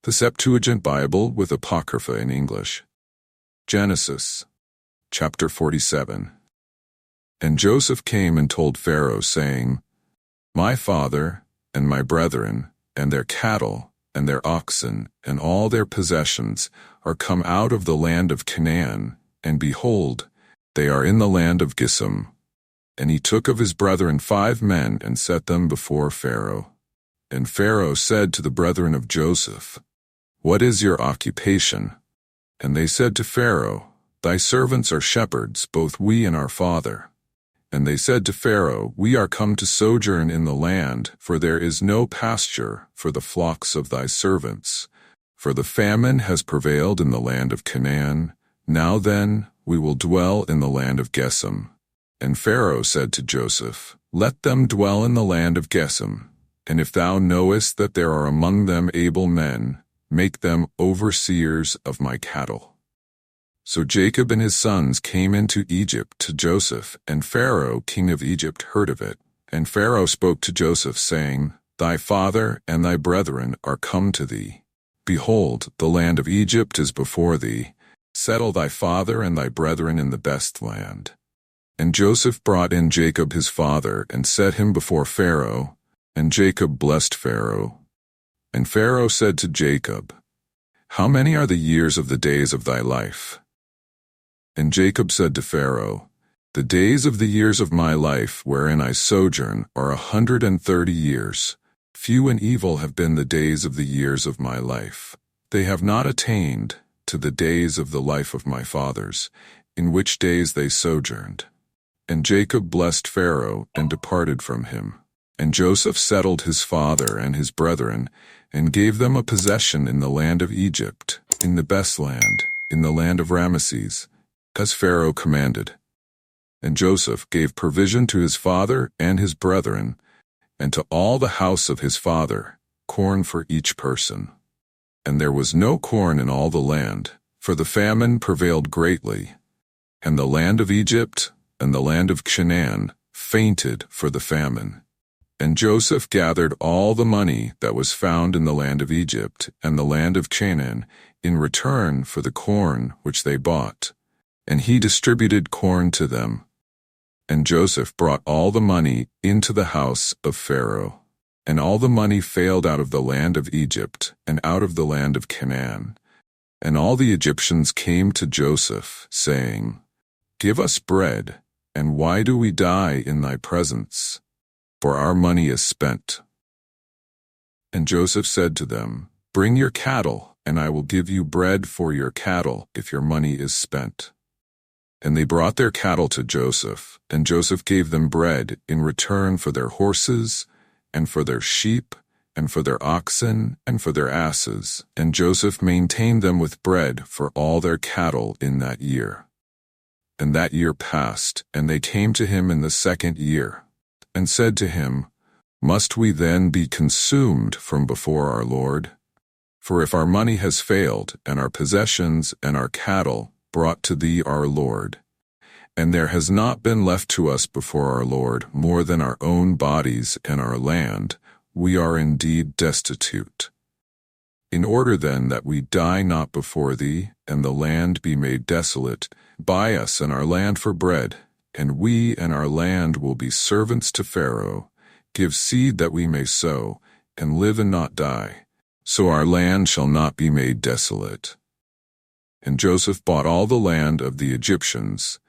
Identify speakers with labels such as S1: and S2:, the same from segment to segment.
S1: The Septuagint Bible with Apocrypha in English. Genesis, chapter 47. And Joseph came and told Pharaoh, saying, My father, and my brethren, and their cattle, and their oxen, and all their possessions, are come out of the land of Canaan, and behold, they are in the land of Gisum. And he took of his brethren 5 men, and set them before Pharaoh. And Pharaoh said to the brethren of Joseph, What is your occupation? And they said to Pharaoh, Thy servants are shepherds, both we and our father. And they said to Pharaoh, We are come to sojourn in the land, for there is no pasture for the flocks of thy servants. For the famine has prevailed in the land of Canaan. Now then, we will dwell in the land of Gesem. And Pharaoh said to Joseph, Let them dwell in the land of Gesem. And if thou knowest that there are among them able men, make them overseers of my cattle. So Jacob and his sons came into Egypt to Joseph, and Pharaoh, king of Egypt, heard of it. And Pharaoh spoke to Joseph, saying, Thy father and thy brethren are come to thee. Behold, the land of Egypt is before thee. Settle thy father and thy brethren in the best land. And Joseph brought in Jacob his father, and set him before Pharaoh. And Jacob blessed Pharaoh. And Pharaoh said to Jacob, How many are the years of the days of thy life? And Jacob said to Pharaoh, The days of the years of my life wherein I sojourn are 130 years. Few and evil have been the days of the years of my life. They have not attained to the days of the life of my fathers, in which days they sojourned. And Jacob blessed Pharaoh and departed from him. And Joseph settled his father and his brethren, and gave them a possession in the land of Egypt, in the best land, in the land of Ramesses, as Pharaoh commanded. And Joseph gave provision to his father and his brethren, and to all the house of his father, corn for each person. And there was no corn in all the land, for the famine prevailed greatly. And the land of Egypt and the land of Canaan fainted for the famine. And Joseph gathered all the money that was found in the land of Egypt and the land of Canaan in return for the corn which they bought. And he distributed corn to them. And Joseph brought all the money into the house of Pharaoh. And all the money failed out of the land of Egypt and out of the land of Canaan. And all the Egyptians came to Joseph, saying, Give us bread, and why do we die in thy presence? For our money is spent. And Joseph said to them, Bring your cattle, and I will give you bread for your cattle if your money is spent. And they brought their cattle to Joseph, and Joseph gave them bread in return for their horses, and for their sheep, and for their oxen, and for their asses. And Joseph maintained them with bread for all their cattle in that year. And that year passed, and they came to him in the 2nd year, and said to him, Must we then be consumed from before our Lord? For if our money has failed, and our possessions and our cattle brought to thee our Lord, and there has not been left to us before our Lord more than our own bodies and our land, we are indeed destitute. In order then that we die not before thee, and the land be made desolate, buy us and our land for bread, and we and our land will be servants to Pharaoh. Give seed that we may sow, and live and not die, so our land shall not be made desolate. And Joseph bought all the land of the Egyptians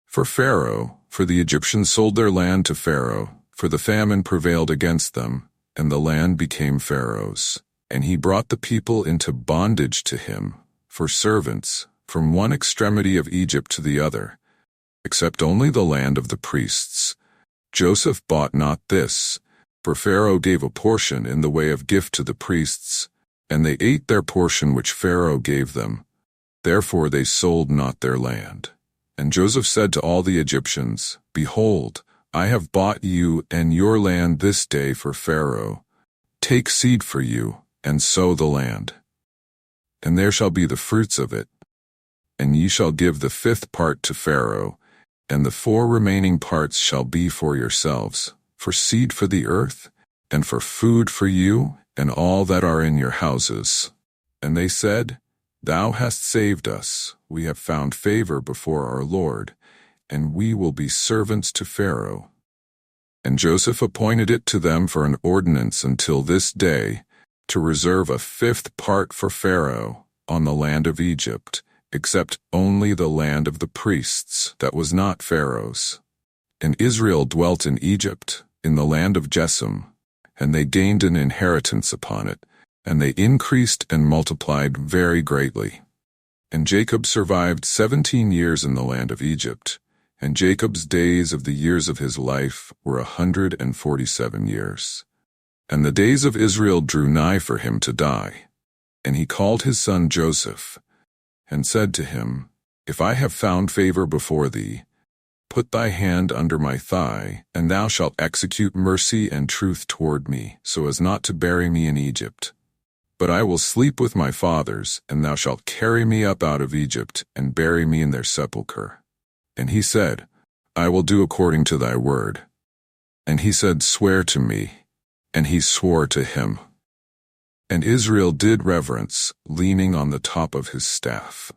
S1: for Pharaoh, for the Egyptians sold their land to Pharaoh, for the famine prevailed against them, and the land became Pharaoh's. And he brought the people into bondage to him, for servants, from one extremity of Egypt to the other, except only the land of the priests. Joseph bought not this, for Pharaoh gave a portion in the way of gift to the priests, and they ate their portion which Pharaoh gave them. Therefore they sold not their land. And Joseph said to all the Egyptians, Behold, I have bought you and your land this day for Pharaoh. Take seed for you, and sow the land. And there shall be the fruits of it. And ye shall give the 5th part to Pharaoh, and the 4 remaining parts shall be for yourselves, for seed for the earth, and for food for you, and all that are in your houses. And they said, Thou hast saved us, we have found favor before our Lord, and we will be servants to Pharaoh. And Joseph appointed it to them for an ordinance until this day, to reserve a fifth part for Pharaoh on the land of Egypt, except only the land of the priests that was not Pharaoh's. And Israel dwelt in Egypt, in the land of Jesem, and they gained an inheritance upon it, and they increased and multiplied very greatly. And Jacob survived 17 years in the land of Egypt, and Jacob's days of the years of his life were 147 years. And the days of Israel drew nigh for him to die. And he called his son Joseph, and said to him, If I have found favor before thee, put thy hand under my thigh, and thou shalt execute mercy and truth toward me, so as not to bury me in Egypt. But I will sleep with my fathers, and thou shalt carry me up out of Egypt, and bury me in their sepulchre. And he said, I will do according to thy word. And he said, Swear to me. And he swore to him. And Israel did reverence, leaning on the top of his staff.